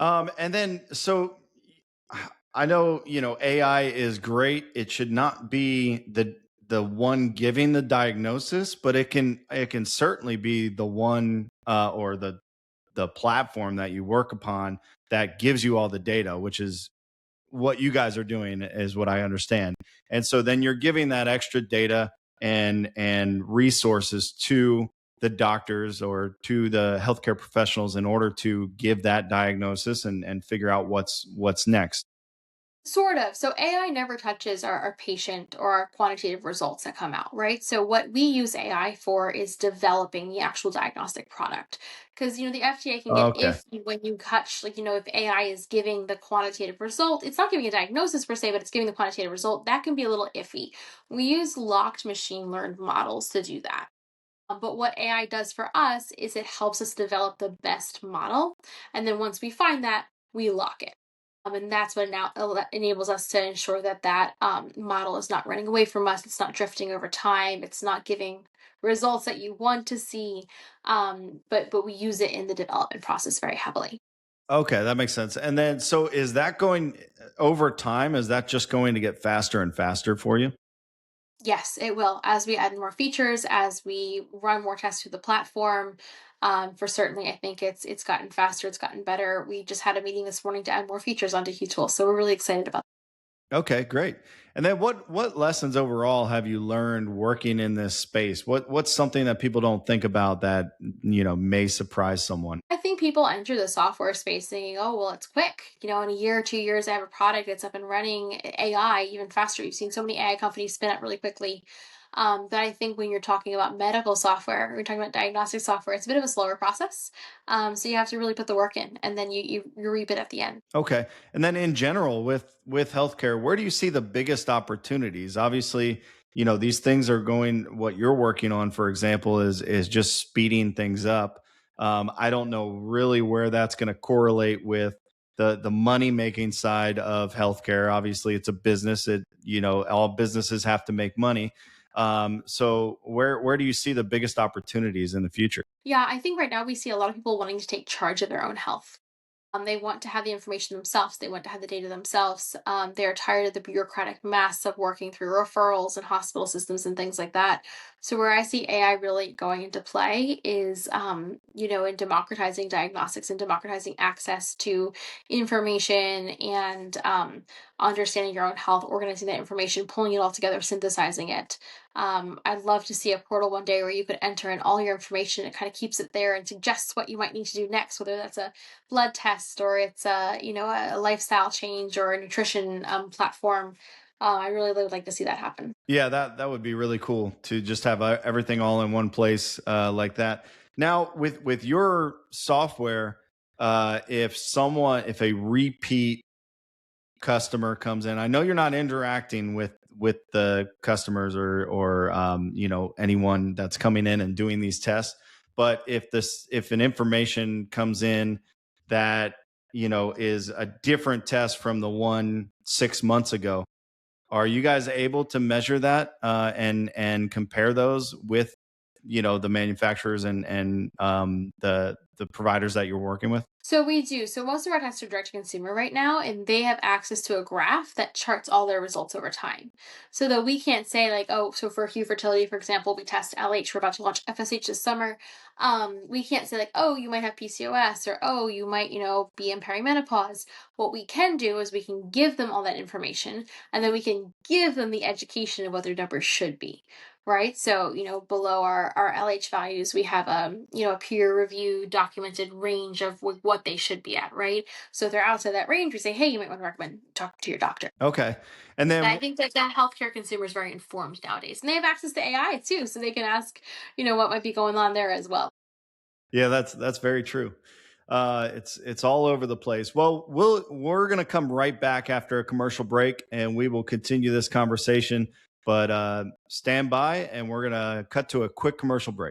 And then, so I know, AI is great. It should not be the one giving the diagnosis, but it can certainly be the one, or the platform that you work upon that gives you all the data, which is what you guys are doing, is what I understand. And so then you're giving that extra data and resources to the doctors or to the healthcare professionals in order to give that diagnosis and figure out what's next. Sort of. So AI never touches our patient or our quantitative results that come out, right? So what we use AI for is developing the actual diagnostic product. Because the FDA can get Okay. iffy when you touch, like, if AI is giving the quantitative result, it's not giving a diagnosis per se, but it's giving the quantitative result. That can be a little iffy. We use locked machine learned models to do that. But what AI does for us is it helps us develop the best model. And then once we find that, we lock it. And that's what now enables us to ensure that model is not running away from us. It's not drifting over time. It's not giving results that you want to see. But we use it in the development process very heavily. Okay, that makes sense. And then, so is that going over time? Is that just going to get faster and faster for you? Yes, it will. As we add more features, as we run more tests through the platform, for certainly, I think it's gotten faster. It's gotten better. We just had a meeting this morning to add more features onto Hue Tools, so we're really excited about. Okay, great. And then what lessons overall have you learned working in this space? What's something that people don't think about that may surprise someone? I think people enter the software space thinking, oh, well, it's quick. In a year or 2 years, I have a product that's up and running. AI, even faster. You've seen so many AI companies spin up really quickly. But I think when you're talking about medical software, or you're talking about diagnostic software, it's a bit of a slower process. So you have to really put the work in, and then you reap it at the end. Okay. And then in general with healthcare, where do you see the biggest opportunities? Obviously, these things are going, what you're working on, for example, is just speeding things up. I don't know really where that's going to correlate with the money making side of healthcare. Obviously, it's a business. All businesses have to make money. So where do you see the biggest opportunities in the future? Yeah, I think right now we see a lot of people wanting to take charge of their own health. They want to have the information themselves. They want to have the data themselves. They're tired of the bureaucratic mess of working through referrals and hospital systems and things like that. So where I see AI really going into play is, in democratizing diagnostics and democratizing access to information and understanding your own health, organizing that information, pulling it all together, synthesizing it. I'd love to see a portal one day where you could enter in all your information. It kind of keeps it there and suggests what you might need to do next, whether that's a blood test or it's a lifestyle change or a nutrition platform. I really would like to see that happen. Yeah, that would be really cool to just have everything all in one place, like that. Now, with your software, if a repeat customer comes in, I know you're not interacting with the customers or anyone that's coming in and doing these tests, but if an information comes in that is a different test from the one 6 months ago, are you guys able to measure that, and compare those with the manufacturers and the providers that you're working with? So we do. So most of our tests are direct to consumer right now, and they have access to a graph that charts all their results over time. So that we can't say like, oh, so for Hue Fertility, for example, we test LH. We're about to launch FSH this summer. We can't say like, oh, you might have PCOS or oh, you might, be in perimenopause. What we can do is we can give them all that information, and then we can give them the education of what their numbers should be. Right. So, below our LH values, we have a peer review documented range of what they should be at. Right. So if they're outside that range, we say, hey, you might want to recommend talk to your doctor. Okay, and And then I think that healthcare consumer is very informed nowadays. And they have access to AI too. So they can ask, what might be going on there as well. yeah, that's very true. It's all over the place. Well, we're gonna come right back after a commercial break, and we will continue this conversation. But stand by, and we're gonna cut to a quick commercial break.